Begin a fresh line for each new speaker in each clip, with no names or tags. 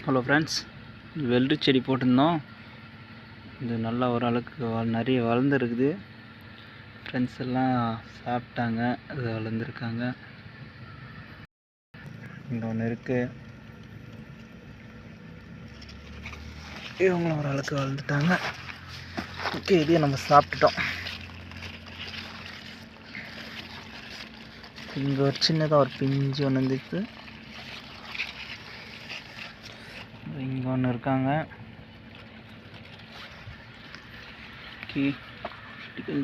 Hello friends, வெள்ளரி செடி போட்டிருந்தோம். இது நல்லா ஓரளவுக்கு நிறைய வளர்ந்துருக்குது. ஃப்ரெண்ட்ஸ் எல்லாம் சாப்பிட்டாங்க, அது வளர்ந்துருக்காங்க. இங்கே ஒன்று இருக்குது, இவங்களும் ஓரளவுக்கு வளர்ந்துட்டாங்க. ஓகே, இதையும் நம்ம சாப்பிட்டுட்டோம். இங்கே ஒரு சின்னதாக ஒரு பிஞ்சு ஒன்று இருந்துச்சு. இங்கே ஒன்று இருக்காங்க.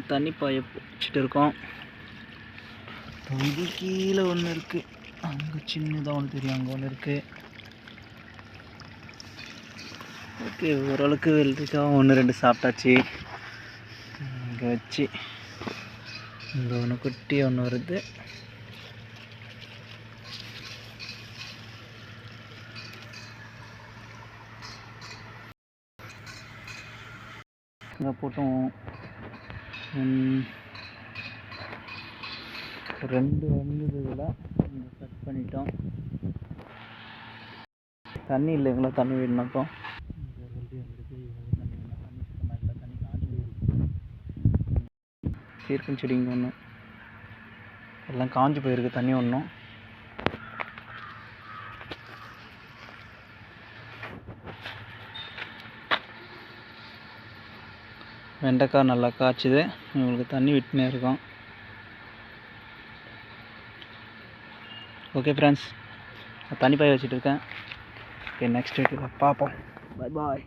தண்ணி பாய பிடிச்சிட்டு இருக்கோம். இது கீழே ஒன்று இருக்குது, அங்கே சின்னதாக ஒன்று தெரியும், அங்கே ஒன்று இருக்குது. ஓகே, ஓரளவுக்கு வெள்ளரிக்காய் ஒன்று ரெண்டு சாப்பிட்டாச்சு. இங்கே வச்சு இங்கே ஒன்று குட்டி ஒன்று வருது. இங்கே போட்டோம். 2 வந்தது. இதில் இங்கே கட் பண்ணிட்டோம். தண்ணி இல்லைங்களா, தண்ணி விடணும். சீர்க்கும் செடிங்க ஒன்றும் எல்லாம் காஞ்சி போயிருக்கு. தண்ணி ஒன்றும் வெண்டைக்காய் நல்லா காய்ச்சிது. உங்களுக்கு தண்ணி விட்டுனே இருக்கும். ஓகே ஃப்ரெண்ட்ஸ், தண்ணி பாய வச்சுட்டு இருக்கேன். ஓகே, நெக்ஸ்ட் வீடியோவில் பார்ப்போம். பாய் பாய்.